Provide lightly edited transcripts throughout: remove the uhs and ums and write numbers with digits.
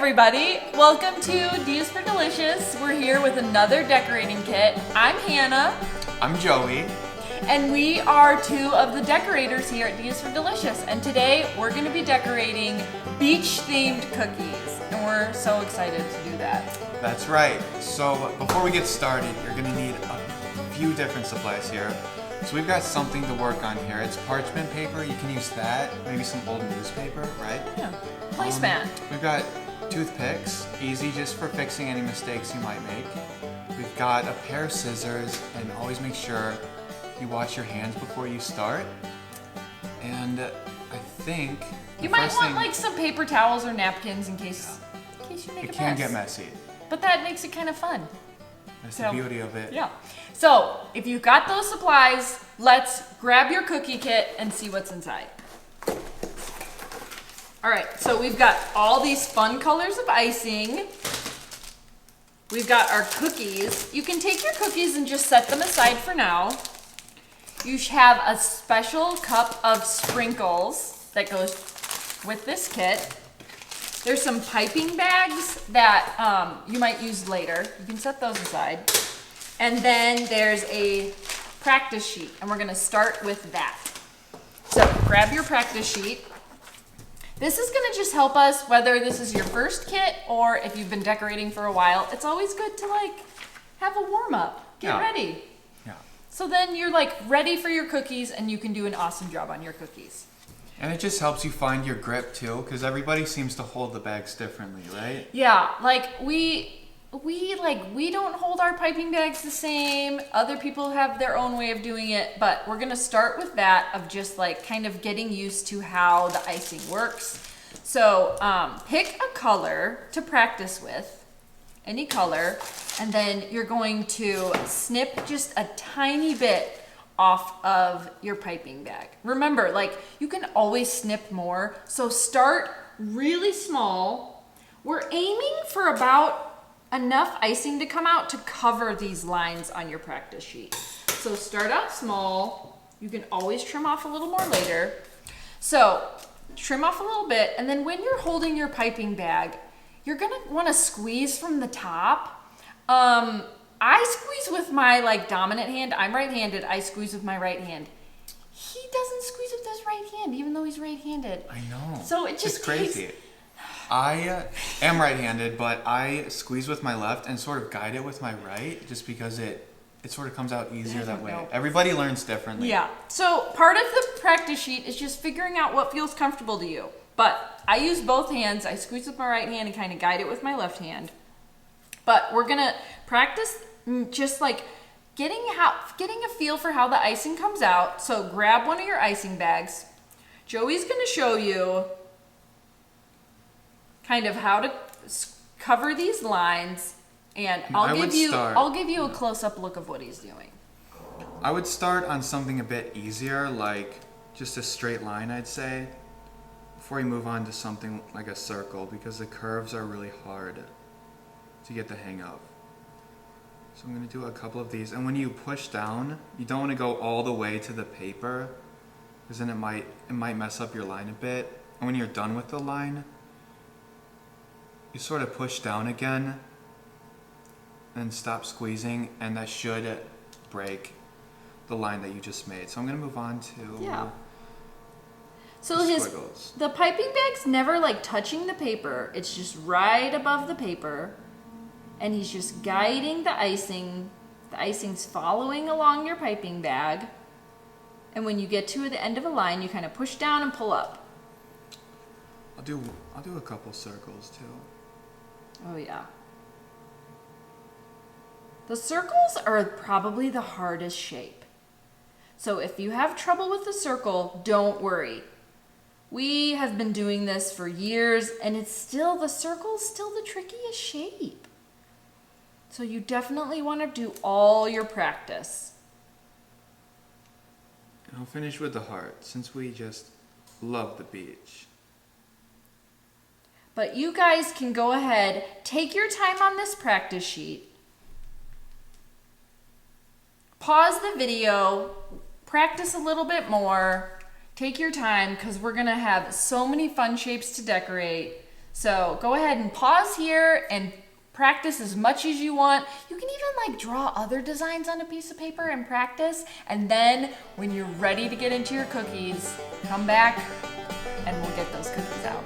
everybody. Welcome to D's for Delicious. We're here with another decorating kit. I'm Hannah. I'm Joey. And we are two of the decorators here at D's for Delicious. And today we're going to be decorating beach-themed cookies. And we're so excited to do that. That's right. So before we get started, you're going to need a few different supplies here. So we've got something to work on here. It's parchment paper. You can use that. Maybe some old newspaper, right? Yeah. Placemat. We've got toothpicks, easy just for fixing any mistakes you might make. We've got a pair of scissors, and always make sure you wash your hands before you start. And I think You might want like some paper towels or napkins in case you make a it mess. can get messy. But that makes it kind of fun. That's the beauty of it. Yeah. So if you've got those supplies, let's grab your cookie kit and see what's inside. All right, so we've got all these fun colors of icing. We've got our cookies. You can take your cookies and just set them aside for now. You have a special cup of sprinkles that goes with this kit. There's some piping bags that you might use later. You can set those aside. And then there's a practice sheet, and we're gonna start with that. So grab your practice sheet. This is gonna just help us whether this is your first kit or if you've been decorating for a while. It's always good to like have a warm up, get ready. Yeah. So then you're like ready for your cookies and you can do an awesome job on your cookies. And it just helps you find your grip too, because everybody seems to hold the bags differently, right? Yeah, like we don't hold our piping bags the same. Other people have their own way of doing it, but we're gonna start with that of just like kind of getting used to how the icing works. So pick a color to practice with, any color, and then you're going to snip just a tiny bit off of your piping bag. Remember, like you can always snip more, so start really small. We're aiming for about enough icing to come out to cover these lines on your practice sheet. So start out small. You can always trim off a little more later. So trim off a little bit, and then when you're holding your piping bag, you're gonna wanna squeeze from the top. I squeeze with my like dominant hand. I'm right-handed, I squeeze with my right hand. He doesn't squeeze with his right hand, even though he's right-handed. I know. So it just it's crazy. I am right-handed, but I squeeze with my left and sort of guide it with my right, just because it sort of comes out easier that way. Everybody learns differently. Yeah. So part of the practice sheet is just figuring out what feels comfortable to you. But I use both hands. I squeeze with my right hand and kind of guide it with my left hand. But we're gonna practice just like getting a feel for how the icing comes out. So grab one of your icing bags. Joey's gonna show you kind of how to cover these lines, and I'll give you a close-up look of what he's doing. I would start on something a bit easier, like just a straight line, I'd say, before you move on to something like a circle, because the curves are really hard to get the hang of. So I'm going to do a couple of these, and when you push down, you don't want to go all the way to the paper, because then it might mess up your line a bit. And when you're done with the line, you sort of push down again and stop squeezing, and that should break the line that you just made. So I'm going to move on to So squiggles. the piping bag's never like touching the paper. It's just right above the paper, and he's just guiding the icing. The icing's following along your piping bag, and when you get to the end of a line, you kind of push down and pull up. I'll do a couple circles too. Oh yeah. The circles are probably the hardest shape. So if you have trouble with the circle, don't worry. We have been doing this for years, and the circle's still the trickiest shape. So you definitely want to do all your practice. I'll finish with the heart, since we just love the beach. But you guys can go ahead, take your time on this practice sheet. Pause the video, practice a little bit more, take your time, because we're going to have so many fun shapes to decorate. So go ahead and pause here and practice as much as you want. You can even like draw other designs on a piece of paper and practice. And then when you're ready to get into your cookies, come back and we'll get those cookies out.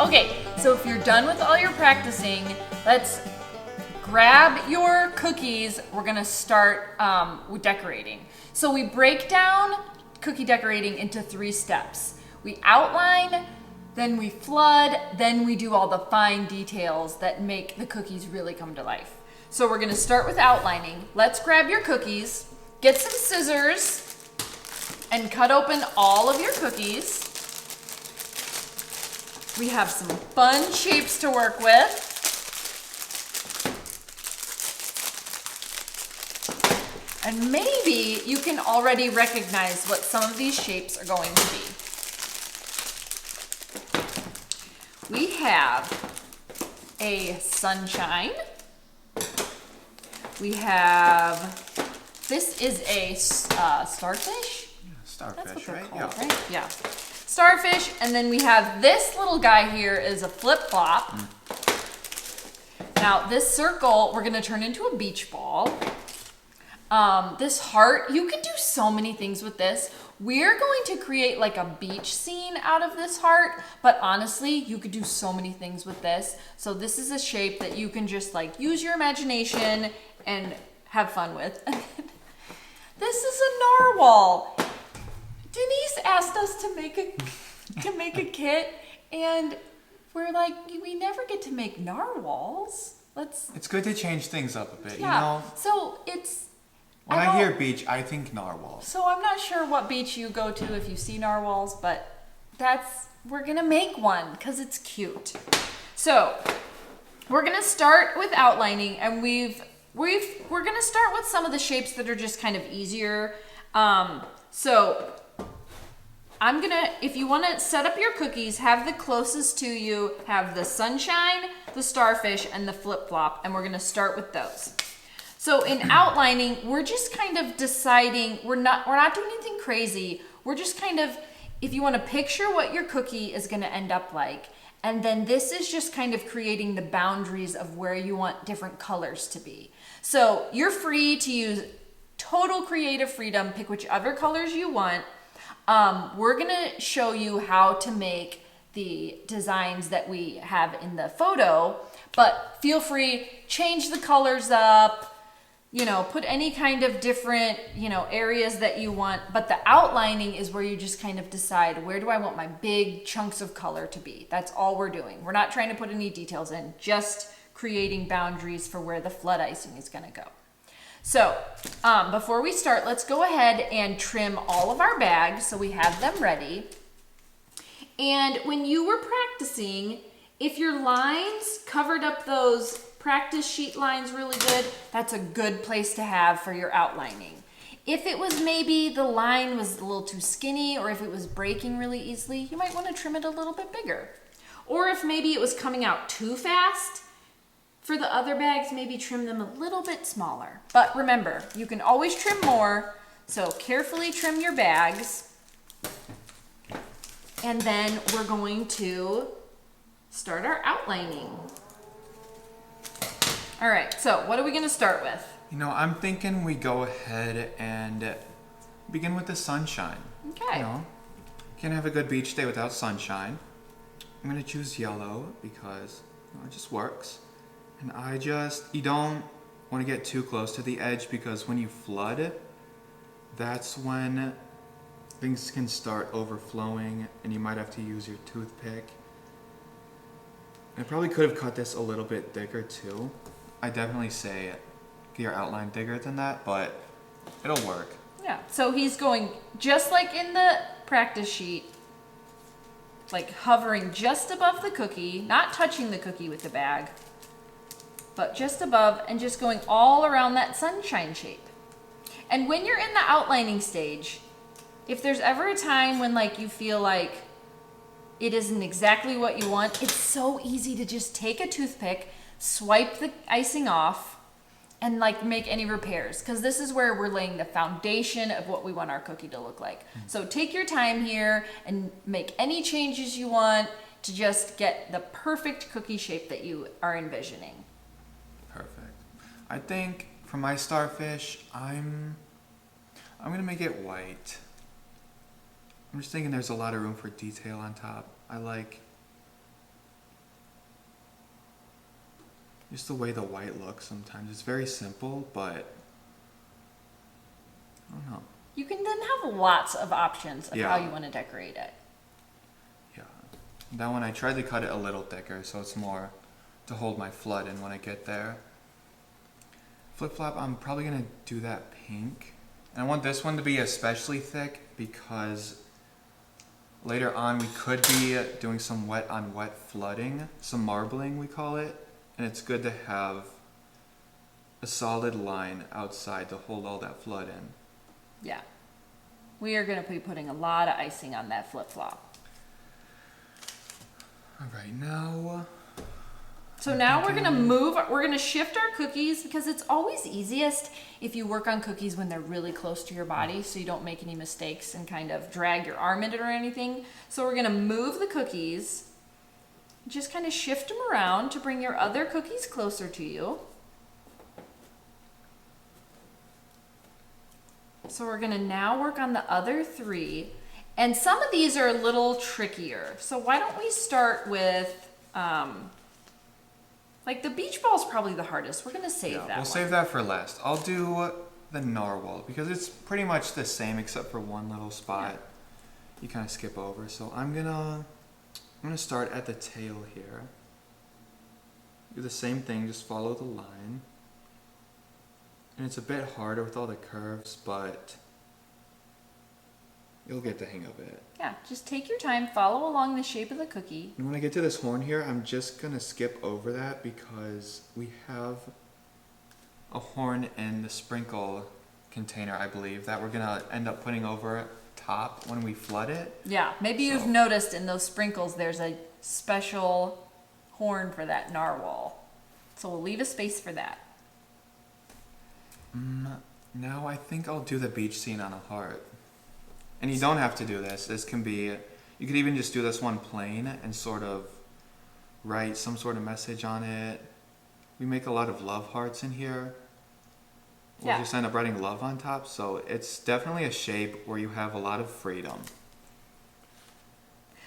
Okay, so if you're done with all your practicing, let's grab your cookies. We're gonna start with decorating. So we break down cookie decorating into 3 steps. We outline, then we flood, then we do all the fine details that make the cookies really come to life. So we're gonna start with outlining. Let's grab your cookies, get some scissors, and cut open all of your cookies. We have some fun shapes to work with. And maybe you can already recognize what some of these shapes are going to be. We have a sunshine. We have, this is a starfish? Starfish, That's what they're right? called, right? Yeah. Starfish, and then we have this little guy here is a flip-flop. Now this circle we're gonna turn into a beach ball. This heart, you can do so many things with this. We're going to create like a beach scene out of this heart, but honestly, you could do so many things with this. So this is a shape that you can just like use your imagination and have fun with. This is a narwhal. Denise asked us to make a kit, and we're like, we never get to make narwhals. It's good to change things up a bit, yeah. you know? So it's, When I hear beach, I think narwhals. so I'm not sure what beach you go to if you see narwhals, but we're gonna make one because it's cute. So we're gonna start with outlining, and we're gonna start with some of the shapes that are just kind of easier. So I'm gonna, if you wanna set up your cookies, have the closest to you, have the sunshine, the starfish, and the flip-flop, and we're gonna start with those. So in outlining, we're just kind of deciding, we're not doing anything crazy. We're just kind of, if you wanna picture what your cookie is gonna end up like, and then this is just kind of creating the boundaries of where you want different colors to be. So you're free to use total creative freedom, pick whichever colors you want. We're gonna show you how to make the designs that we have in the photo, but feel free, change the colors up, you know, put any kind of different, you know, areas that you want, but the outlining is where you just kind of decide, where do I want my big chunks of color to be? That's all we're doing. We're not trying to put any details in, just creating boundaries for where the flood icing is gonna go. So before we start, let's go ahead and trim all of our bags so we have them ready. And when you were practicing, if your lines covered up those practice sheet lines really good, that's a good place to have for your outlining. If it was maybe the line was a little too skinny, or if it was breaking really easily, you might want to trim it a little bit bigger. Or if maybe it was coming out too fast, for the other bags, maybe trim them a little bit smaller. But remember, you can always trim more, so carefully trim your bags. And then we're going to start our outlining. All right, so what are we gonna start with? You know, I'm thinking we go ahead and begin with the sunshine. Okay. You know, can't have a good beach day without sunshine. I'm gonna choose yellow because it just works. And you don't want to get too close to the edge, because when you flood, that's when things can start overflowing and you might have to use your toothpick. I probably could have cut this a little bit thicker too. I definitely say get your outline bigger than that, but it'll work. Yeah, so he's going just like in the practice sheet, like hovering just above the cookie, not touching the cookie with the bag, but just above, and just going all around that sunshine shape. And when you're in the outlining stage, if there's ever a time when like you feel like it isn't exactly what you want, it's so easy to just take a toothpick, swipe the icing off, and like make any repairs, because this is where we're laying the foundation of what we want our cookie to look like. So take your time here and make any changes you want to just get the perfect cookie shape that you are envisioning. Perfect. I think for my starfish, I'm gonna make it white. I'm just thinking there's a lot of room for detail on top. I like just the way the white looks sometimes. It's very simple, but I don't know. You can then have lots of options of Yeah. how you want to decorate it. Yeah. That one I tried to cut it a little thicker so it's more to hold my flood in when I get there. Flip flop, I'm probably gonna do that pink. And I want this one to be especially thick because later on we could be doing some wet on wet flooding, some marbling we call it. And it's good to have a solid line outside to hold all that flood in. Yeah. We are going to be putting a lot of icing on that flip-flop. All right, now. So now we're going to shift our cookies, because it's always easiest if you work on cookies when they're really close to your body so you don't make any mistakes and kind of drag your arm in it or anything. So we're going to move the cookies. Just kind of shift them around to bring your other cookies closer to you. So we're gonna now work on the other 3. And some of these are a little trickier. So why don't we start with, like the beach ball is probably the hardest. We're gonna save that We'll one. save that for last. I'll do the narwhal because it's pretty much the same except for one little spot you kind of skip over. So I'm gonna start at the tail here. Do the same thing, just follow the line. And it's a bit harder with all the curves, but you'll get the hang of it. Yeah, just take your time, follow along the shape of the cookie. And when I get to this horn here, I'm just gonna skip over that because we have a horn in the sprinkle container, I believe, that we're gonna end up putting over top when we flood it. Yeah, maybe you've noticed in those sprinkles there's a special horn for that narwhal. So we'll leave a space for that. Now I think I'll do the beach scene on a heart. And you don't have to do this. This can be, you could even just do this one plain and sort of write some sort of message on it. We make a lot of love hearts in here. We'll just end up writing love on top. So it's definitely a shape where you have a lot of freedom.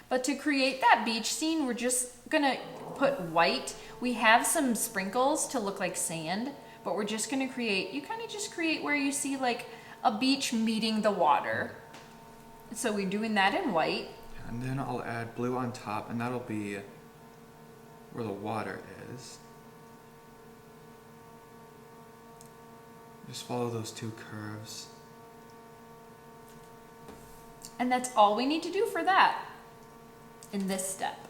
But to create that beach scene, we're just gonna put white. We have some sprinkles to look like sand, but we're just gonna create, you kind of just create where you see like a beach meeting the water. So we're doing that in white. And then I'll add blue on top, and that'll be where the water is. Just follow those 2 curves. And that's all we need to do for that in this step.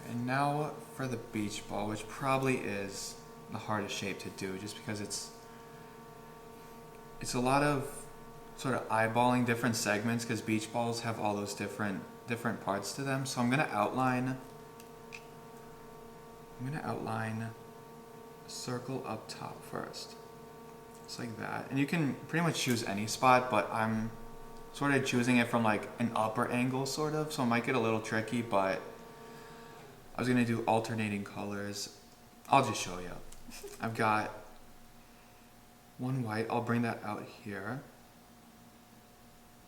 And now for the beach ball, which probably is the hardest shape to do just because it's a lot of sort of eyeballing different segments because beach balls have all those different parts to them. So I'm gonna outline a circle up top first. Just like that. And you can pretty much choose any spot, but I'm sort of choosing it from like an upper angle sort of, so it might get a little tricky, but I was gonna do alternating colors. I'll just show you. I've got one white, I'll bring that out here.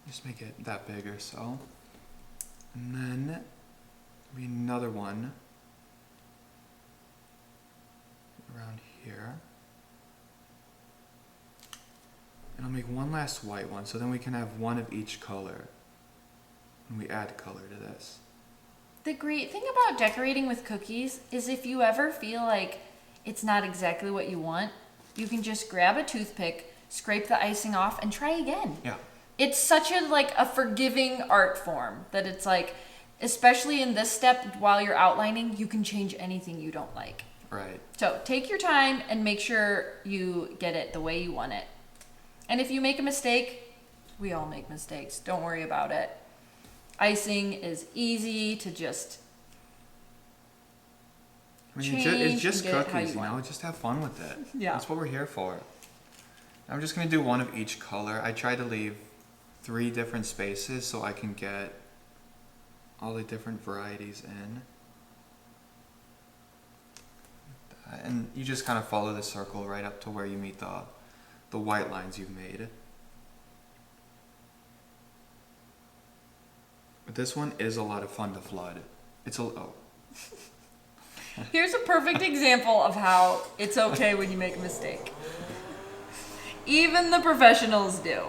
Just make it that big or so. And then maybe another one around here. And I'll make one last white one, so then we can have one of each color. And we add color to this. The great thing about decorating with cookies is if you ever feel like it's not exactly what you want, you can just grab a toothpick, scrape the icing off, and try again. Yeah. It's such a forgiving art form that it's like, especially in this step while you're outlining, you can change anything you don't like. Right. So take your time and make sure you get it the way you want it. And if you make a mistake, we all make mistakes. Don't worry about it. Icing is easy to just I mean, change. it's just and get it how cookies, you know? want. Just have fun with it. Yeah. That's what we're here for. I'm just gonna do one of each color. I tried to leave 3 different spaces so I can get all the different varieties in. And you just kind of follow the circle right up to where you meet the white lines you've made. But this one is a lot of fun to flood. Here's a perfect example of how it's okay when you make a mistake. Even the professionals do.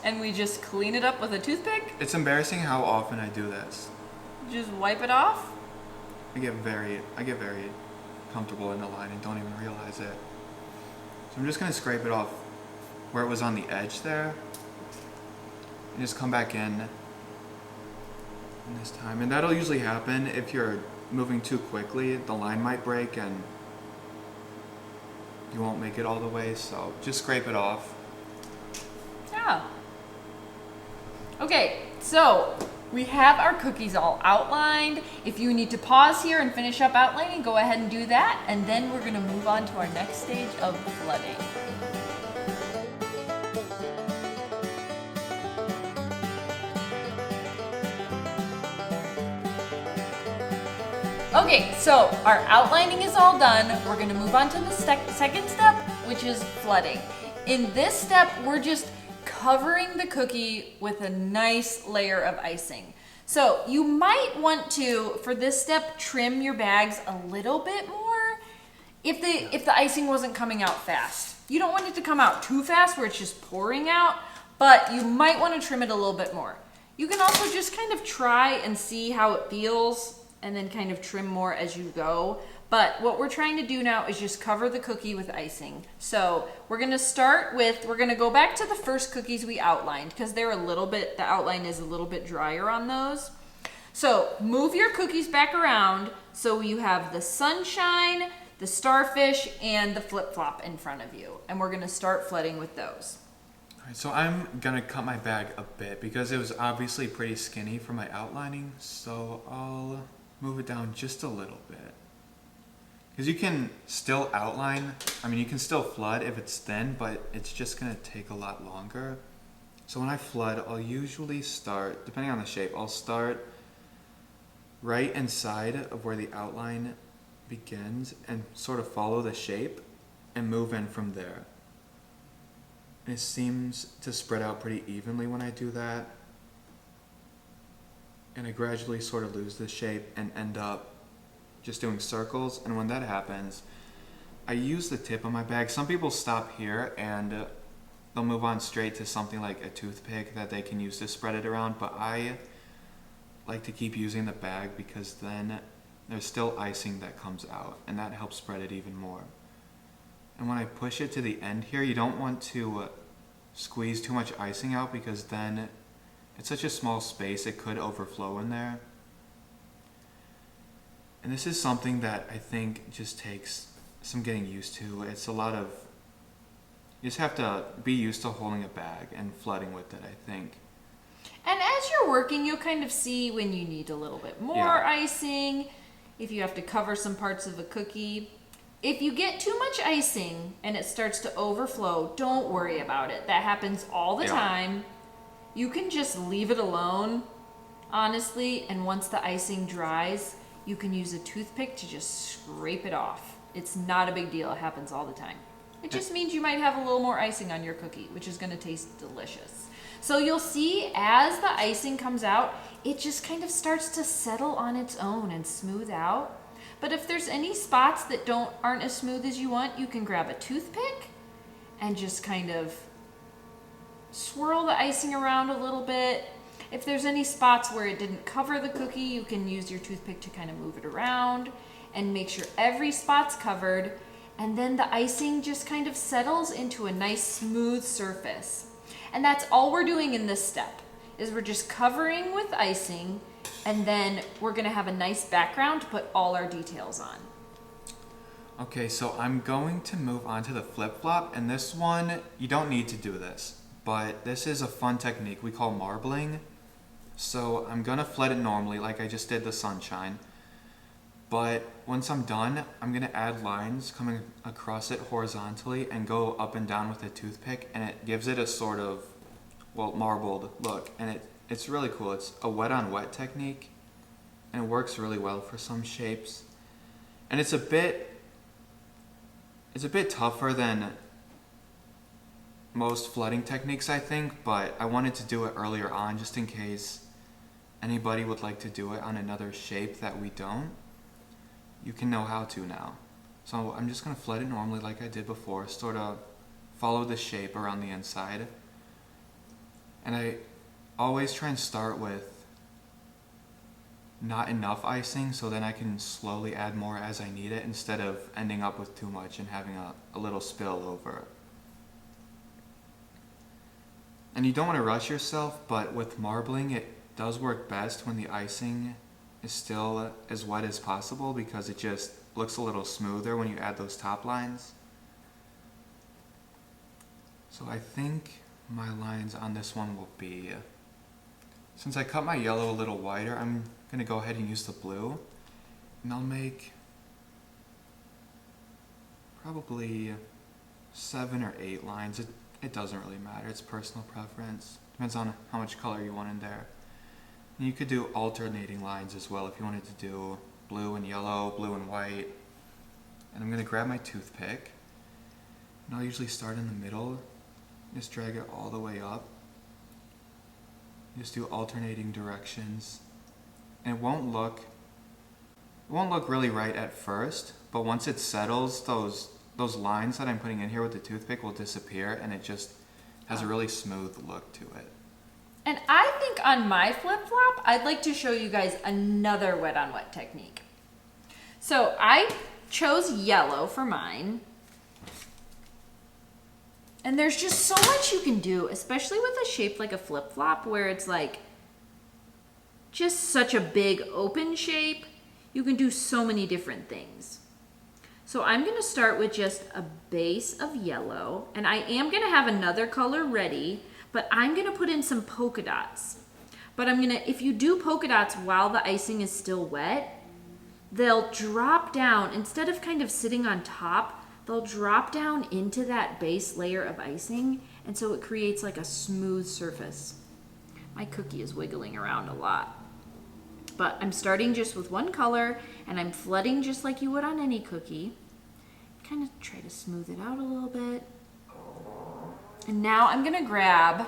And we just clean it up with a toothpick. It's embarrassing how often I do this. Just wipe it off. I get very comfortable in the line and don't even realize it. So I'm just gonna scrape it off where it was on the edge there. And just come back in this time. And that'll usually happen if you're moving too quickly. The line might break and you won't make it all the way, so just scrape it off. Yeah. Okay, so we have our cookies all outlined. If you need to pause here and finish up outlining, go ahead and do that. And then we're gonna move on to our next stage of flooding. Okay, so our outlining is all done. We're gonna move on to the second step, which is flooding. In this step, we're just covering the cookie with a nice layer of icing. So you might want to, for this step, trim your bags a little bit more if the icing wasn't coming out fast. You don't want it to come out too fast where it's just pouring out, but you might want to trim it a little bit more. You can also just kind of try and see how it feels and then kind of trim more as you go. But what we're trying to do now is just cover the cookie with icing. So we're gonna go back to the first cookies we outlined because the outline is a little bit drier on those. So move your cookies back around so you have the sunshine, the starfish, and the flip-flop in front of you. And we're gonna start flooding with those. All right, so I'm gonna cut my bag a bit because it was obviously pretty skinny for my outlining, so I'll move it down just a little bit. Because you can still outline, you can still flood if it's thin, but it's just gonna take a lot longer. So when I flood, I'll usually start, depending on the shape, I'll start right inside of where the outline begins and sort of follow the shape and move in from there. And it seems to spread out pretty evenly when I do that. And I gradually sort of lose the shape and end up just doing circles. And when that happens, I use the tip of my bag. Some people stop here and they'll move on straight to something like a toothpick that they can use to spread it around. But I like to keep using the bag because then there's still icing that comes out and that helps spread it even more. And when I push it to the end here, you don't want to squeeze too much icing out because then it's such a small space, it could overflow in there. And this is something that I think just takes some getting used to. You just have to be used to holding a bag and flooding with it, I think. And as you're working, you'll kind of see when you need a little bit more icing, if you have to cover some parts of a cookie. If you get too much icing and it starts to overflow, don't worry about it. That happens all the time. You can just leave it alone, honestly, and once the icing dries, you can use a toothpick to just scrape it off. It's not a big deal. It happens all the time. It just means you might have a little more icing on your cookie, which is going to taste delicious. So you'll see as the icing comes out, it just kind of starts to settle on its own and smooth out. But if there's any spots that aren't as smooth as you want, you can grab a toothpick and just kind of swirl the icing around a little bit. If there's any spots where it didn't cover the cookie, you can use your toothpick to kind of move it around and make sure every spot's covered. And then the icing just kind of settles into a nice smooth surface. And that's all we're doing in this step, is we're just covering with icing, and then we're gonna have a nice background to put all our details on. Okay, so I'm going to move on to the flip-flop, and this one, you don't need to do this, but this is a fun technique we call marbling. So I'm gonna flood it normally like I just did the sunshine, But once I'm done, I'm gonna add lines coming across it horizontally and go up and down with a toothpick, and it gives it a sort of, well, marbled look, and it's really cool. It's a wet on wet technique, and it works really well for some shapes. And it's a bit tougher than most flooding techniques, I think, but I wanted to do it earlier on just in case anybody would like to do it on another shape that we don't. You can know how to now. So I'm just gonna flood it normally like I did before, sort of follow the shape around the inside. And I always try and start with not enough icing, so then I can slowly add more as I need it instead of ending up with too much and having a little spill over. And you don't want to rush yourself, but with marbling it does work best when the icing is still as wet as possible, because it just looks a little smoother when you add those top lines. So I think my lines on this one will be, since I cut my yellow a little wider, I'm gonna go ahead and use the blue, and I'll make probably 7 or 8 lines. It doesn't really matter, it's personal preference. Depends on how much color you want in there. And you could do alternating lines as well if you wanted to do blue and yellow, blue and white. And I'm gonna grab my toothpick, and I'll usually start in the middle, just drag it all the way up. Just do alternating directions. And it won't look really right at first, but once it settles, those lines that I'm putting in here with the toothpick will disappear, and it just has a really smooth look to it. And I think on my flip-flop, I'd like to show you guys another wet on wet technique. So I chose yellow for mine. And there's just so much you can do, especially with a shape like a flip-flop where it's like just such a big open shape. You can do so many different things. So I'm gonna start with just a base of yellow, and I am gonna have another color ready, but I'm gonna put in some polka dots. But if you do polka dots while the icing is still wet, they'll drop down, instead of kind of sitting on top, they'll drop down into that base layer of icing, and so it creates like a smooth surface. My cookie is wiggling around a lot. But I'm starting just with one color, and I'm flooding just like you would on any cookie. Kind of try to smooth it out a little bit. And now I'm gonna grab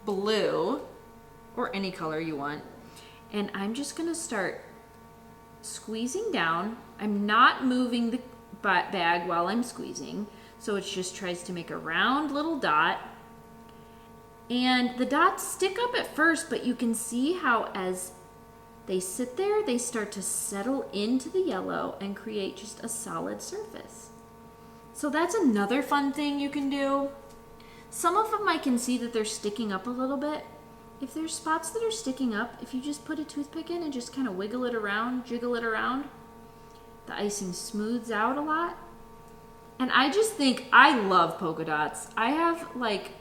blue, or any color you want, and I'm just gonna start squeezing down. I'm not moving the bag while I'm squeezing, so it just tries to make a round little dot. And the dots stick up at first, but you can see how as they sit there, they start to settle into the yellow and create just a solid surface. So that's another fun thing you can do. Some of them I can see that they're sticking up a little bit. If there's spots that are sticking up, if you just put a toothpick in and just kind of wiggle it around, jiggle it around, the icing smooths out a lot. And I just think, I love polka dots. I have like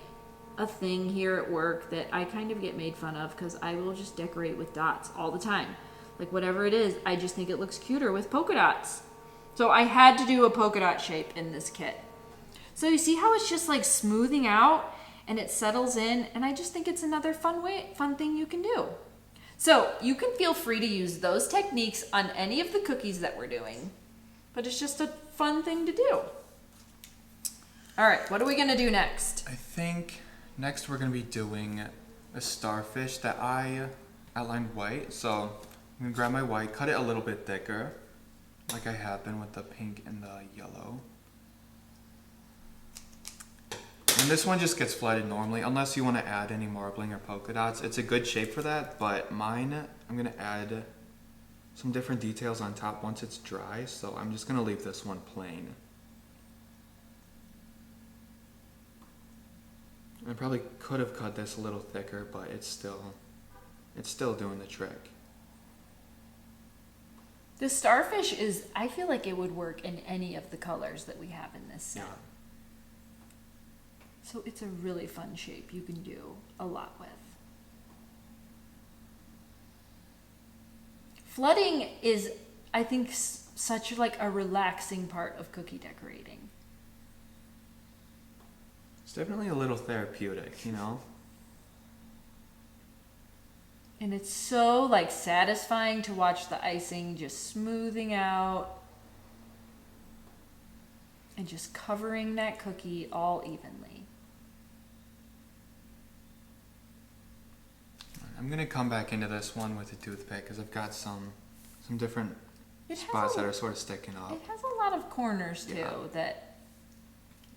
a thing here at work that I kind of get made fun of because I will just decorate with dots all the time. Like whatever it is, I just think it looks cuter with polka dots. So I had to do a polka dot shape in this kit. So you see how it's just like smoothing out and it settles in, and I just think it's another fun thing you can do. So you can feel free to use those techniques on any of the cookies that we're doing, but it's just a fun thing to do. All right, what are we gonna do next? I think next we're gonna be doing a starfish that I outlined white. So I'm gonna grab my white, cut it a little bit thicker, like I have been with the pink and the yellow. And this one just gets flooded normally, unless you want to add any marbling or polka dots. It's a good shape for that, but mine, I'm going to add some different details on top once it's dry, so I'm just going to leave this one plain. I probably could have cut this a little thicker, but it's still doing the trick. The starfish is, I feel like it would work in any of the colors that we have in this set. Yeah. So it's a really fun shape you can do a lot with. Flooding is I think, such like a relaxing part of cookie decorating. It's definitely a little therapeutic, you know? And it's so like satisfying to watch the icing just smoothing out and just covering that cookie all evenly. I'm gonna come back into this one with a toothpick because I've got some different It has spots a- that are sort of sticking up. It has a lot of corners too Yeah. that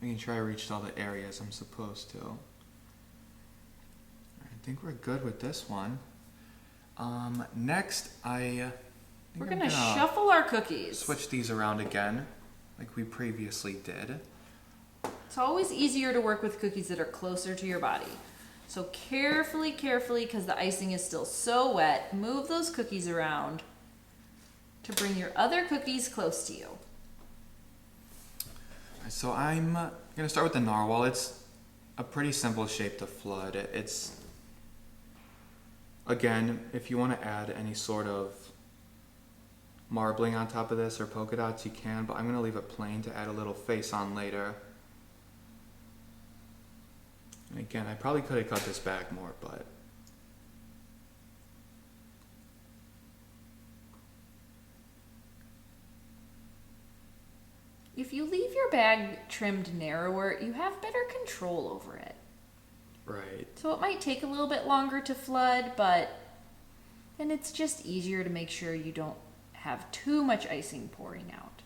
I can try to reach all the areas I'm supposed to. I think we're good with this one. Next, I think we're I'm gonna shuffle our cookies. switch these around again, like we previously did. It's always easier to work with cookies that are closer to your body. So carefully, because the icing is still so wet, move those cookies around to bring your other cookies close to you. So I'm gonna start with the narwhal. It's a pretty simple shape to flood. It's, again, if you want to add any sort of marbling on top of this or polka dots, you can, but I'm gonna leave it plain to add a little face on later. And again, I probably could have cut this back more, but If you leave your bag trimmed narrower, you have better control over it. right. So it might take a little bit longer to flood, but then it's just easier to make sure you don't have too much icing pouring out.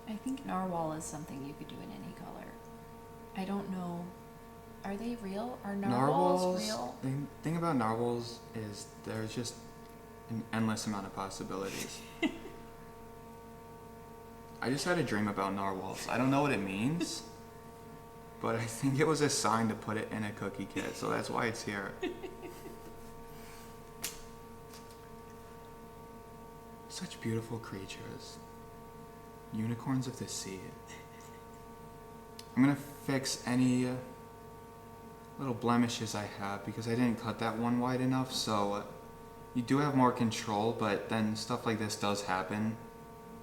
I think narwhal is something you could do in any color. I don't know. Are they real? Are narwhals real? The thing about narwhals is there's just an endless amount of possibilities. I just had a dream about narwhals. I don't know what it means, but I think it was a sign to put it in a cookie kit, so that's why it's here. Such beautiful creatures. Unicorns of the sea. I'm gonna fix any little blemishes I have because I didn't cut that one wide enough, so you do have more control, but then stuff like this does happen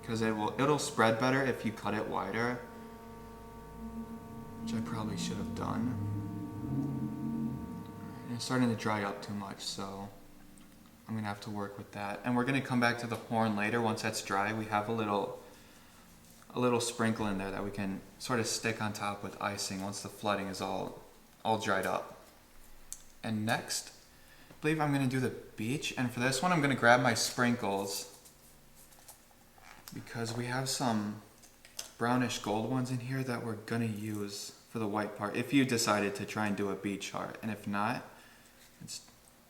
because it'll spread better if you cut it wider, which I probably should have done. And it's starting to dry up too much, so I'm gonna have to work with that. And we're gonna come back to the horn later. Once that's dry, we have a little sprinkle in there that we can sort of stick on top with icing once the flooding is all dried up. And next, I believe I'm gonna do the beach. And for this one, I'm gonna grab my sprinkles because we have some brownish gold ones in here that we're gonna use for the white part if you decided to try and do a beach heart. And if not, it's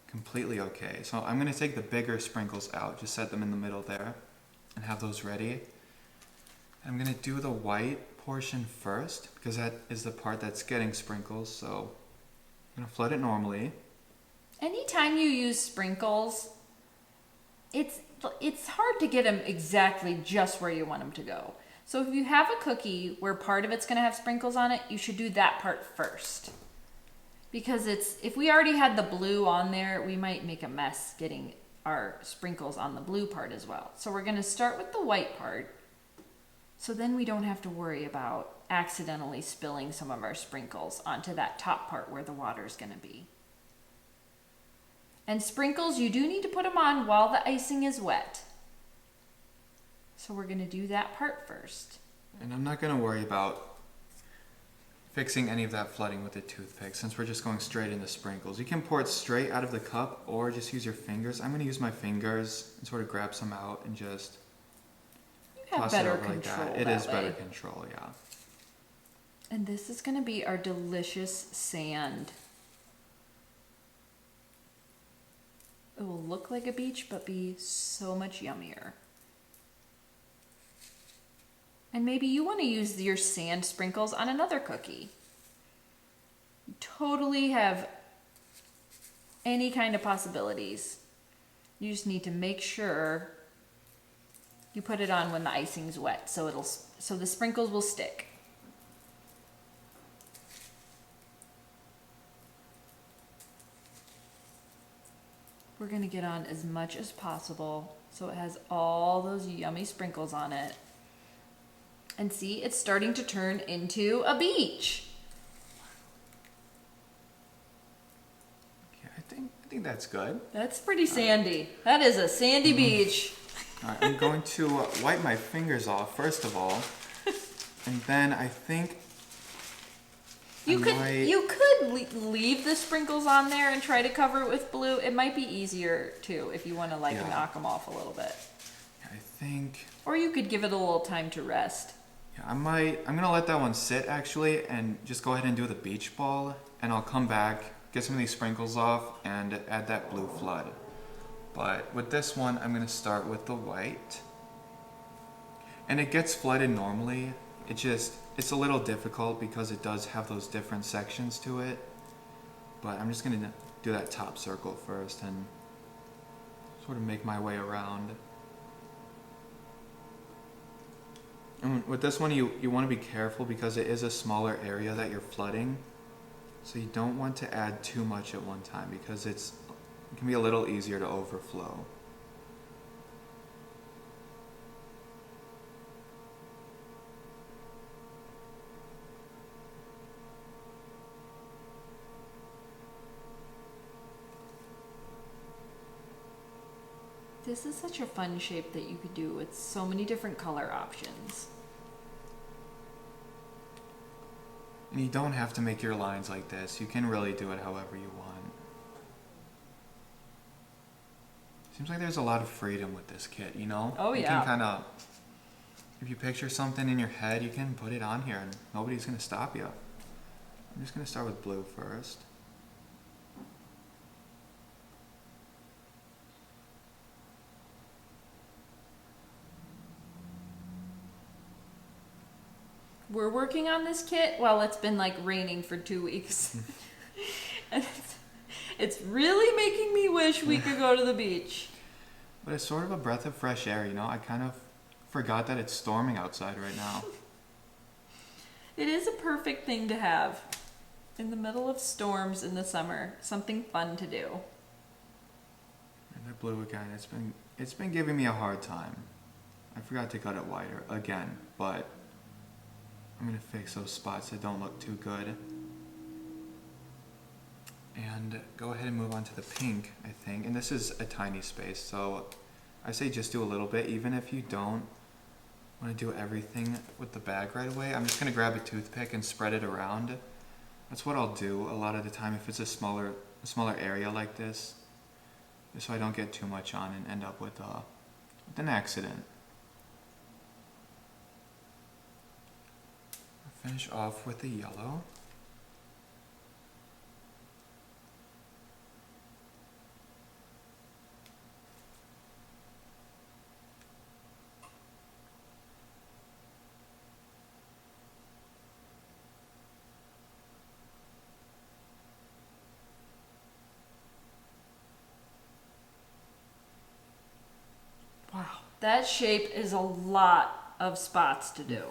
completely okay. So I'm gonna take the bigger sprinkles out, just set them in the middle there and have those ready. I'm gonna do the white portion first because that is the part that's getting sprinkles, so I'm gonna flood it normally. Anytime you use sprinkles, it's hard to get them exactly just where you want them to go. So if you have a cookie where part of it's going to have sprinkles on it, you should do that part first. Because if we already had the blue on there, we might make a mess getting our sprinkles on the blue part as well. So we're going to start with the white part. So then we don't have to worry about accidentally spilling some of our sprinkles onto that top part where the water's going to be. And sprinkles, you do need to put them on while the icing is wet. So we're going to do that part first. And I'm not gonna worry about fixing any of that flooding with a toothpick since we're just going straight into sprinkles. You can pour it straight out of the cup or just use your fingers. I'm gonna use my fingers and sort of grab some out and just You have toss it better over like control that. It that is better way. control, yeah. And this is going to be our delicious sand. It will look like a beach, but be so much yummier. And maybe you want to use your sand sprinkles on another cookie. You totally have any kind of possibilities. You just need to make sure you put it on when the icing's wet, so the sprinkles will stick. we're gonna get on as much as possible so it has all those yummy sprinkles on it. And see, it's starting to turn into a beach. Okay, I think that's good. That's pretty sandy. That is a sandy beach. All right, I'm going to wipe my fingers off first of all, and then I think You I could leave the sprinkles on there and try to cover it with blue. It might be easier too if you want to Yeah. knock them off a little bit. I think Or you could give it a little time to rest. yeah, I'm gonna let that one sit actually, and just go ahead and do the beach ball, and I'll come back, get some of these sprinkles off, and add that blue flood. But with this one, I'm gonna start with the white, and it gets flooded normally. It's a little difficult because it does have those different sections to it. But I'm just gonna do that top circle first and sort of make my way around. And with this one, you want to be careful because it is a smaller area that you're flooding. So you don't want to add too much at one time because it can be a little easier to overflow. This is such a fun shape that you could do with so many different color options. And you don't have to make your lines like this. You can really do it however you want. Seems like there's a lot of freedom with this kit, you know? Oh, You yeah. can kind of, if you picture something in your head, you can put it on here and nobody's going to stop you. I'm just going to start with blue first. We're working on this kit while it's been like raining for 2 weeks. And it's really making me wish we could go to the beach. But it's sort of a breath of fresh air, you know? I kind of forgot that it's storming outside right now. It is a perfect thing to have in the middle of storms in the summer. Something fun to do. And the blue again, it's been giving me a hard time. I forgot to cut it wider again, but I'm gonna fix those spots that don't look too good. And go ahead and move on to the pink, I think. And this is a tiny space, so I say just do a little bit, even if you don't want to do everything with the bag right away. I'm just gonna grab a toothpick and spread it around. That's what I'll do a lot of the time if it's a smaller area like this, just so I don't get too much on and end up with an accident. I'll finish off with the yellow. Wow. That shape is a lot of spots to do.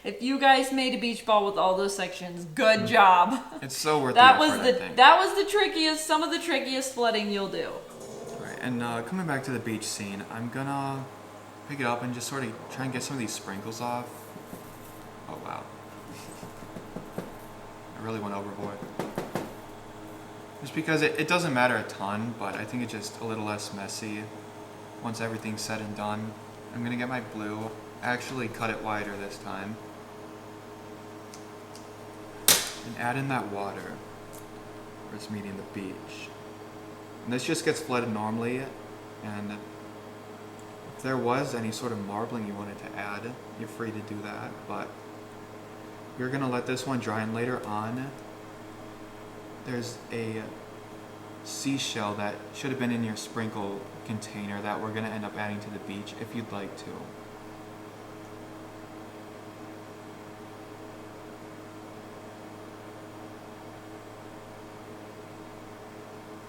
If you guys made a beach ball with all those sections, good job. It's so worth That the was effort, I the think. that was the trickiest, some of the trickiest flooding you'll do. Right, and coming back to the beach scene, I'm gonna pick it up and just sort of try and get some of these sprinkles off. Oh wow. I really went overboard. Just because it doesn't matter a ton, but I think it's just a little less messy once everything's said and done. I'm gonna get my blue, actually cut it wider this time, and add in that water where it's meeting the beach. And this just gets flooded normally, and if there was any sort of marbling you wanted to add, you're free to do that, but you're gonna let this one dry, and later on, there's a seashell that should have been in your sprinkle container that we're gonna end up adding to the beach if you'd like to.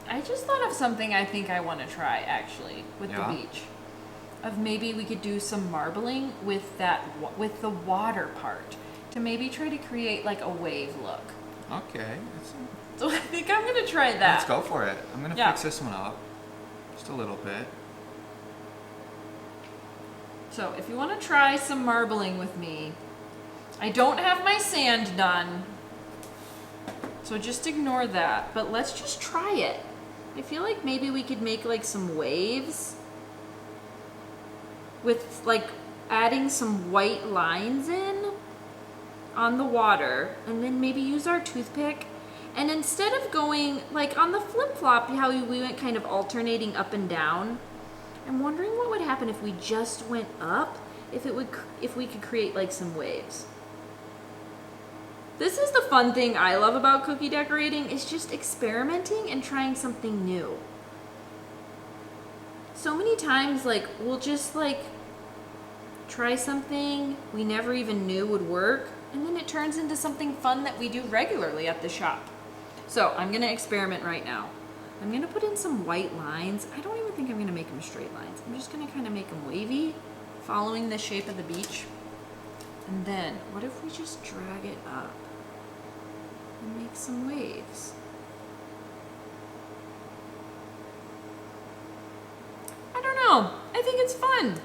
I just thought of something I think I want to try actually with Yeah? the beach. Of maybe we could do some marbling with with the water part to maybe try to create like a wave look. Okay, So I think I'm gonna try that. Let's go for it. I'm gonna fix this one up just a little bit. So if you want to try some marbling with me, I don't have my sand done, so just ignore that. But let's just try it. I feel like maybe we could make like some waves with like adding some white lines in on the water, and then maybe use our toothpick. And instead of going like on the flip-flop, how we went kind of alternating up and down, I'm wondering what would happen if we just went up, if we could create like some waves. This is the fun thing I love about cookie decorating, is just experimenting and trying something new. So many times like we'll just like try something we never even knew would work, and then it turns into something fun that we do regularly at the shop. So I'm gonna experiment right now. I'm gonna put in some white lines. I don't even think I'm gonna make them straight lines. I'm just gonna kind of make them wavy, following the shape of the beach. And then, what if we just drag it up and make some waves? I don't know. I think it's fun.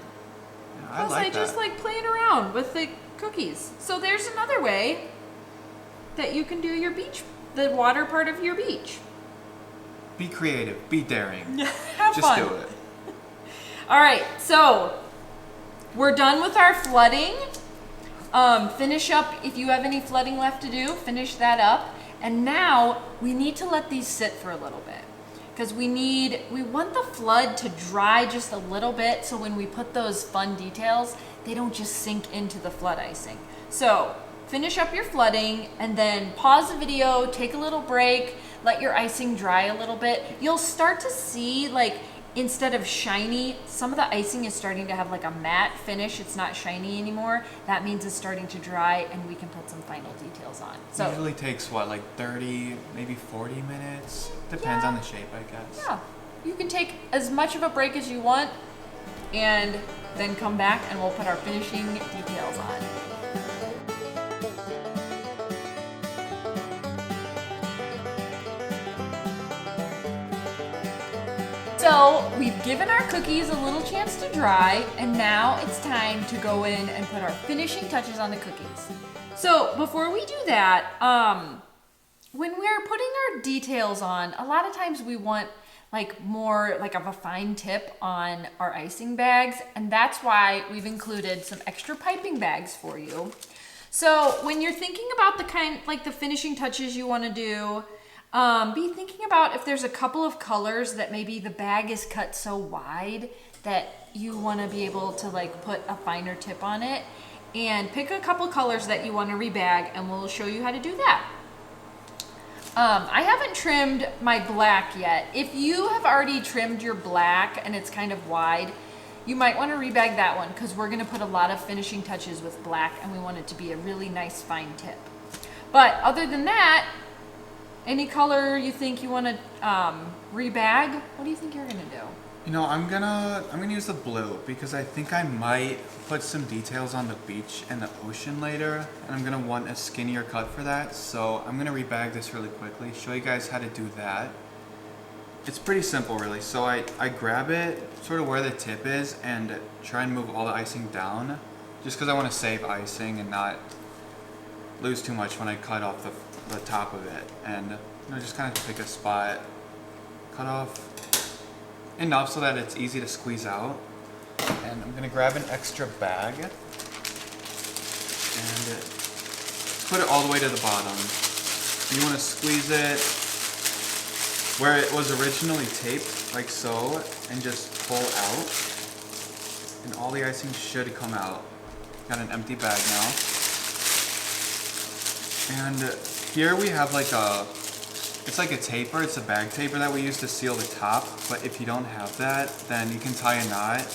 Yeah, Plus, I just like playing around with the cookies. So there's another way that you can do your beach, the water part of your beach. Be creative, be daring. Have Just fun. do it. All right, so we're done with our flooding. Finish up, if you have any flooding left to do, finish that up. And now we need to let these sit for a little bit, because we want the flood to dry just a little bit, so when we put those fun details, they don't just sink into the flood icing. So finish up your flooding and then pause the video, take a little break, let your icing dry a little bit. You'll start to see, like, instead of shiny, some of the icing is starting to have like a matte finish. It's not shiny anymore. That means it's starting to dry and we can put some final details on. So usually takes what, like 30, maybe 40 minutes? Depends on the shape, I guess. yeah, you can take as much of a break as you want and then come back and we'll put our finishing details on. So we've given our cookies a little chance to dry, and now it's time to go in and put our finishing touches on the cookies. So before we do that, when we're putting our details on, a lot of times we want like more like of a fine tip on our icing bags, and that's why we've included some extra piping bags for you. So when you're thinking about the finishing touches you want to do, be thinking about if there's a couple of colors that maybe the bag is cut so wide that you want to be able to like put a finer tip on it, and pick a couple colors that you want to rebag, and we'll show you how to do that. I haven't trimmed my black yet. If you have already trimmed your black and it's kind of wide, you might want to rebag that one, because we're going to put a lot of finishing touches with black and we want it to be a really nice fine tip. But other than that, any color you think you want to rebag, what do you think you're going to do? You know, I'm gonna use the blue, because I think I might put some details on the beach and the ocean later, and I'm gonna want a skinnier cut for that. So I'm gonna rebag this really quickly, show you guys how to do that. It's pretty simple, really. So I grab it sort of where the tip is and try and move all the icing down, just because I want to save icing and not lose too much when I cut off the top of it. And just kind of pick a spot, cut off enough so that it's easy to squeeze out. And I'm gonna grab an extra bag and put it all the way to the bottom. You want to squeeze it where it was originally taped, like so, and just pull out, and all the icing should come out. Got an empty bag now. And here we have it's like a taper, it's a bag taper that we use to seal the top, but if you don't have that, then you can tie a knot.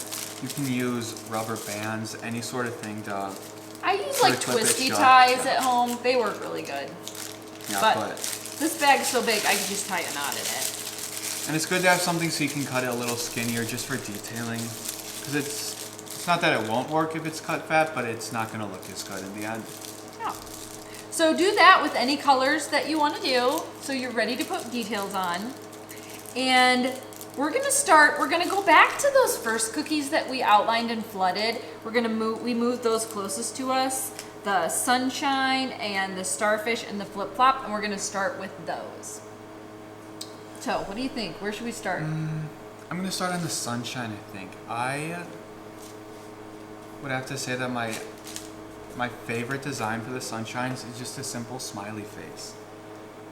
You can use rubber bands, any sort of thing to... I use like twisty ties at home. They work really good. Yeah, but this bag's so big, I can just tie a knot in it. And it's good to have something so you can cut it a little skinnier just for detailing. Because it's not that it won't work if it's cut fat, but it's not going to look as good in the end. Yeah. So do that with any colors that you want to do. So you're ready to put details on. And we're gonna go back to those first cookies that we outlined and flooded. We moved those closest to us, the sunshine and the starfish and the flip-flop, and we're gonna start with those. So what do you think? Where should we start? I'm gonna start on the sunshine, I think. I would have to say that my favorite design for the sunshines is just a simple smiley face.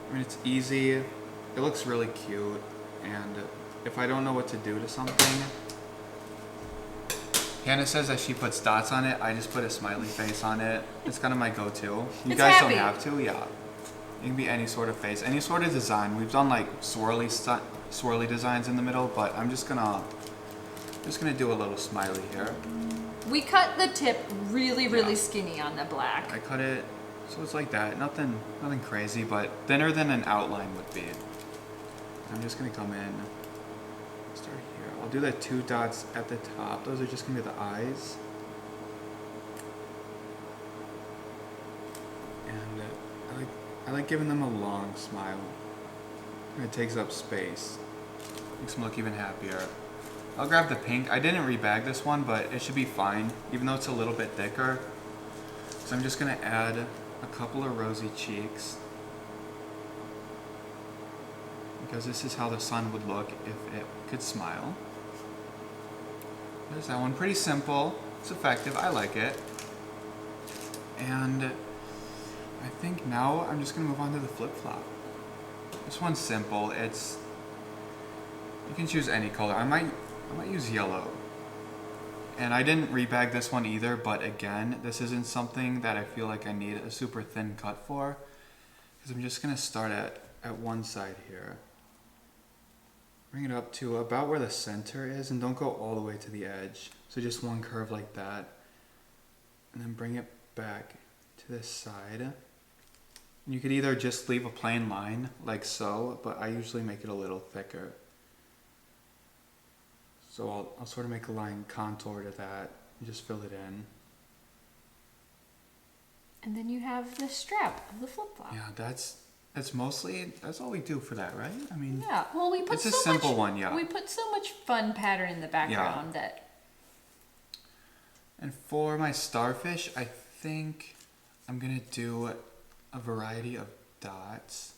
I mean, it's easy, it looks really cute, and if I don't know what to do to something, Hannah says that she puts dots on it, I just put a smiley face on it. It's kind of my go-to. You It's guys happy. don't have to, yeah. It can be any sort of face, any sort of design. We've done like swirly designs in the middle, but I'm just gonna do a little smiley here. We cut the tip really Yeah. skinny on the black. I cut it so it's like that. Nothing crazy, but thinner than an outline would be. I'm just gonna come in, start here. I'll do the 2 dots at the top. Those are just gonna be the eyes. And I like giving them a long smile. And it takes up space. Makes them look even happier. I'll grab the pink. I didn't rebag this one, but it should be fine, even though it's a little bit thicker. So I'm just gonna add a couple of rosy cheeks, because this is how the sun would look if it could smile. There's that one. Pretty simple. It's effective. I like it. And I think now I'm just gonna move on to the flip-flop. This one's simple. You can choose any color. I might use yellow. And I didn't rebag this one either, but again, this isn't something that I feel like I need a super thin cut for, because I'm just gonna start at one side here. Bring it up to about where the center is, and don't go all the way to the edge. So just one curve like that. And then bring it back to this side. And you could either just leave a plain line, like so, but I usually make it a little thicker. So I'll sort of make a line contour to that and just fill it in. And then you have the strap of the flip-flop. Yeah, that's all we do for that, right? I mean, Yeah, well, we put it's a so simple much, one, yeah. We put so much fun pattern in the background that. And for my starfish, I think I'm gonna do a variety of dots.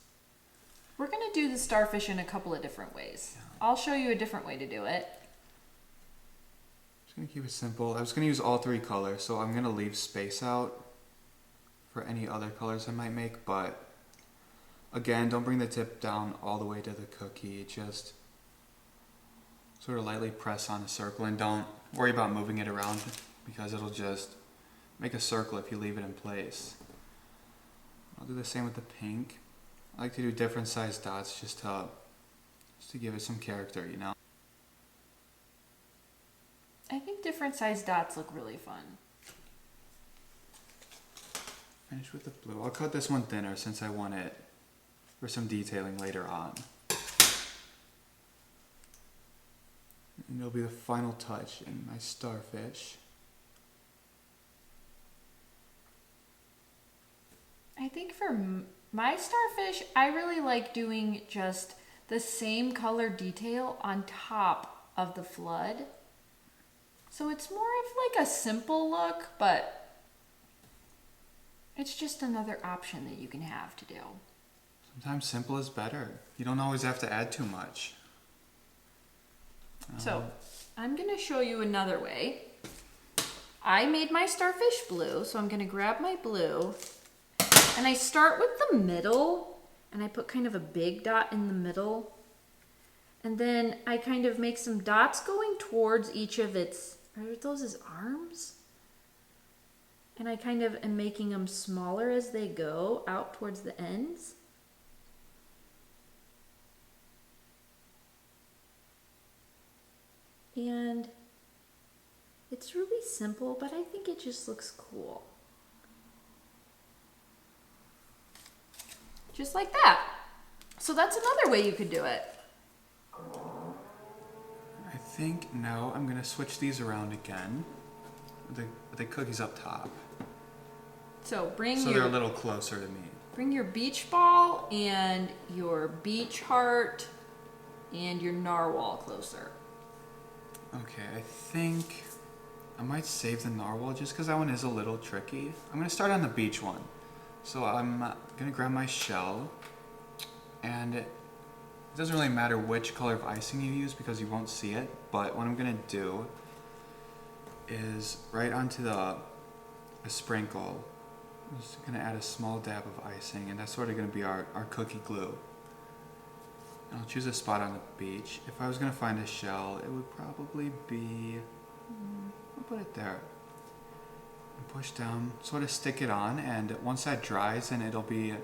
We're gonna do the starfish in a couple of different ways. I'll show you a different way to do it. Just gonna keep it simple. I was gonna use all 3 colors, so I'm gonna leave space out for any other colors I might make, but again, don't bring the tip down all the way to the cookie. Just sort of lightly press on a circle, and don't worry about moving it around, because it'll just make a circle if you leave it in place. I'll do the same with the pink. I like to do different size dots just to give it some character, you know? I think different size dots look really fun. Finish with the blue. I'll cut this one thinner since I want it for some detailing later on. And it'll be the final touch in my starfish. I think for my starfish, I really like doing just the same color detail on top of the flood. So it's more of like a simple look, but it's just another option that you can have to do. Sometimes simple is better. You don't always have to add too much. So I'm gonna show you another way. I made my starfish blue, so I'm gonna grab my blue and I start with the middle and I put kind of a big dot in the middle. And then I kind of make some dots going towards each of its, are those his arms? And I kind of am making them smaller as they go out towards the ends. And it's really simple, but I think it just looks cool. Just like that. So that's another way you could do it. I think now I'm gonna switch these around again. The cookies up top. So bring So they're a your little closer to me. beach ball and your beach heart and your narwhal closer. Okay, I think I might save the narwhal just because that one is a little tricky. I'm gonna start on the beach one. So I'm gonna grab my shell, and it doesn't really matter which color of icing you use because you won't see it, but what I'm gonna do is right onto a sprinkle, I'm just gonna add a small dab of icing, and that's sort of gonna be our cookie glue. And I'll choose a spot on the beach. If I was gonna find a shell, it would probably be, I'll put it there. And push down, sort of stick it on, and once that dries, then it'll be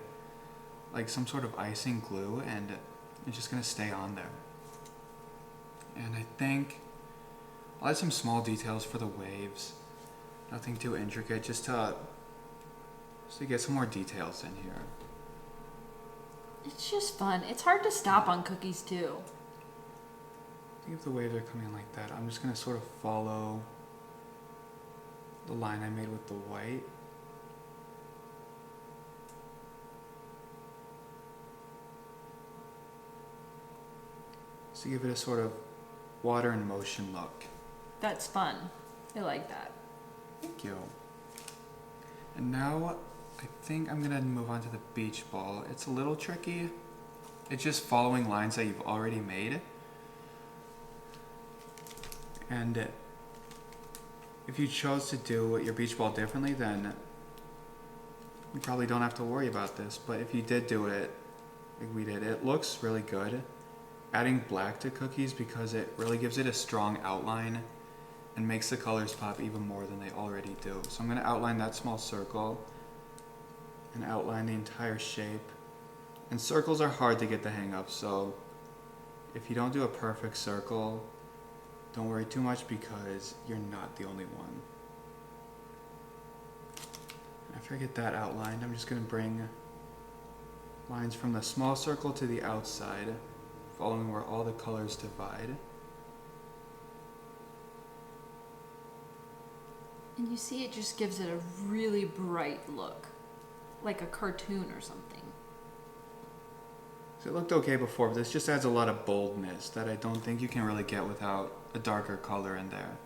like some sort of icing glue, and it's just gonna stay on there. And I think I'll add some small details for the waves. Nothing too intricate, just to get some more details in here. It's just fun. It's hard to stop on cookies too. I think if the waves are coming like that, I'm just gonna sort of follow the line I made with the white. To give it a sort of water in motion look. That's fun. I like that. Thank you. And now I think I'm gonna move on to the beach ball. It's a little tricky. It's just following lines that you've already made. And if you chose to do your beach ball differently, then you probably don't have to worry about this. But if you did do it like we did, it looks really good. Adding black to cookies because it really gives it a strong outline and makes the colors pop even more than they already do. So I'm going to outline that small circle and outline the entire shape. And circles are hard to get the hang of, so if you don't do a perfect circle, don't worry too much because you're not the only one. After I get that outlined, I'm just going to bring lines from the small circle to the outside, following where all the colors divide. And you see, it just gives it a really bright look, like a cartoon or something. So it looked okay before, but this just adds a lot of boldness that I don't think you can really get without a darker color in there.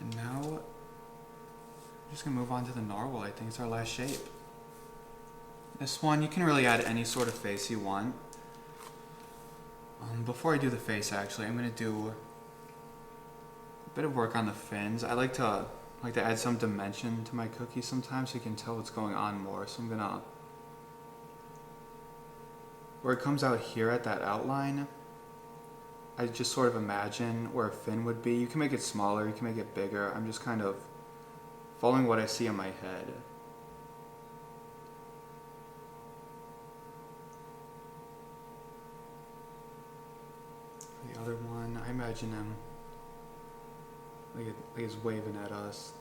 And now, I'm just gonna move on to the narwhal. I think it's our last shape. This one, you can really add any sort of face you want. Before I do the face, actually, I'm gonna do a bit of work on the fins. I like to add some dimension to my cookie sometimes so you can tell what's going on more. So I'm gonna, where it comes out here at that outline, I just sort of imagine where a fin would be. You can make it smaller, you can make it bigger. I'm just kind of following what I see in my head. For the other one, I imagine him like he's waving at us.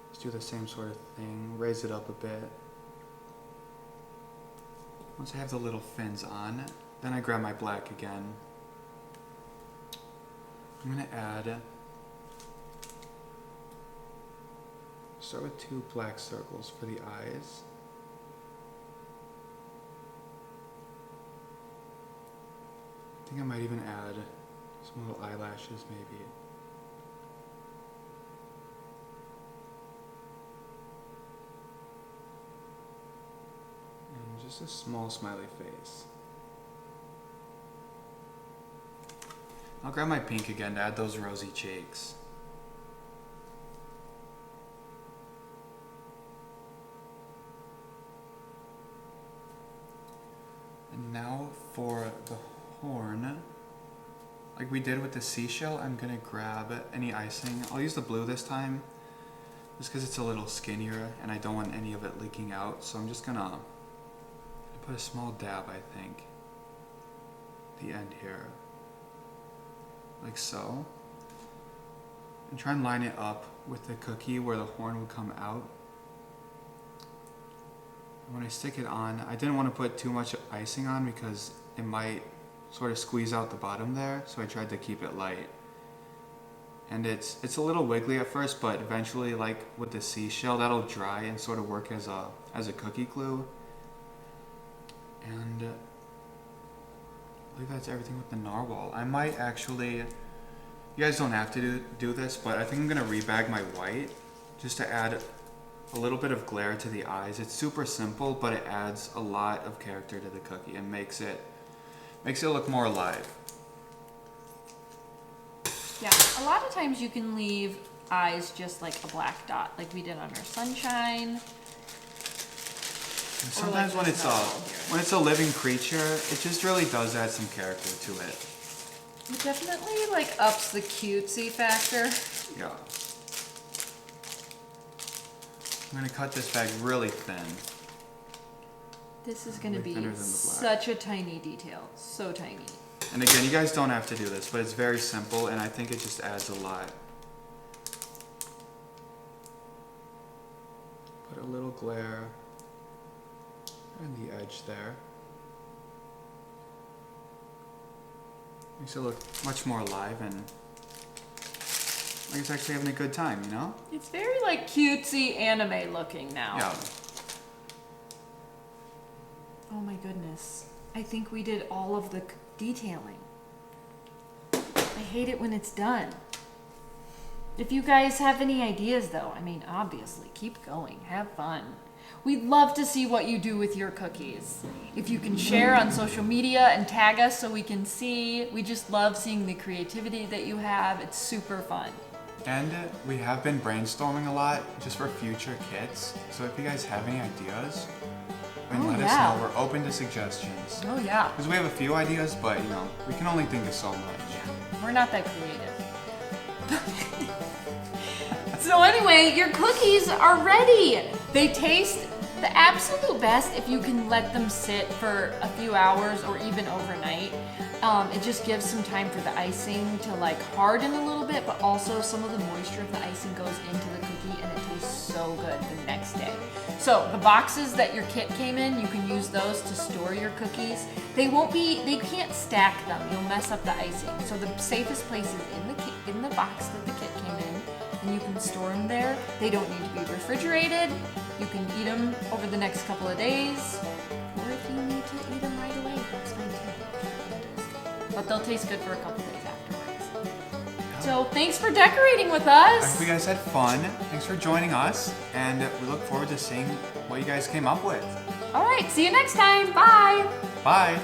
Let's do the same sort of thing, raise it up a bit. Once I have the little fins on, then I grab my black again. I'm gonna add, start with 2 black circles for the eyes. I think I might even add some little eyelashes maybe. And just a small smiley face. I'll grab my pink again to add those rosy cheeks. And now for the horn, like we did with the seashell, I'm gonna grab any icing. I'll use the blue this time, just because it's a little skinnier and I don't want any of it leaking out. So I'm just gonna put a small dab, I think, at the end here, like so. And try and line it up with the cookie where the horn would come out. When I stick it on, I didn't want to put too much icing on because it might sort of squeeze out the bottom there, so I tried to keep it light. And it's a little wiggly at first, but eventually, like with the seashell, that'll dry and sort of work as a cookie glue. And I believe that's everything with the narwhal. I might actually, you guys don't have to do this, but I think I'm gonna rebag my white just to add a little bit of glare to the eyes. It's super simple, but it adds a lot of character to the cookie and makes it look more alive. Yeah, a lot of times you can leave eyes just like a black dot, like we did on our sunshine. And sometimes like when it's a living creature, it just really does add some character to it. It definitely like ups the cutesy factor. Yeah. I'm gonna cut this bag really thin. This is gonna Way be thinner than the black. such a tiny detail, so tiny. And again, you guys don't have to do this, but it's very simple, and I think it just adds a lot. Put a little glare on the edge there. Makes it look much more alive and like it's actually having a good time, you know? It's very like cutesy anime looking now. Yeah. Oh my goodness. I think we did all of the detailing. I hate it when it's done. If you guys have any ideas though, I mean, obviously, keep going, have fun. We'd love to see what you do with your cookies. If you can share on social media and tag us so we can see. We just love seeing the creativity that you have. It's super fun. And we have been brainstorming a lot just for future kits. So if you guys have any ideas, then let us know. We're open to suggestions. Oh yeah. Because we have a few ideas, but you know, we can only think of so much. We're not that creative. So anyway, your cookies are ready. They taste the absolute best if you can let them sit for a few hours or even overnight. It just gives some time for the icing to like harden a little bit, but also some of the moisture of the icing goes into the cookie and it tastes so good the next day. So the boxes that your kit came in, you can use those to store your cookies. They can't stack them. You'll mess up the icing. So the safest place is in the box that the kit came in, and you can store them there. They don't need to be refrigerated. You can eat them over the next couple of days, or if you need to eat them right away, that's fine too. But they'll taste good for a couple days afterwards. So thanks for decorating with I us. hope you guys had fun. Thanks for joining us, and we look forward to seeing what you guys came up with. All right, see you next time. Bye. Bye.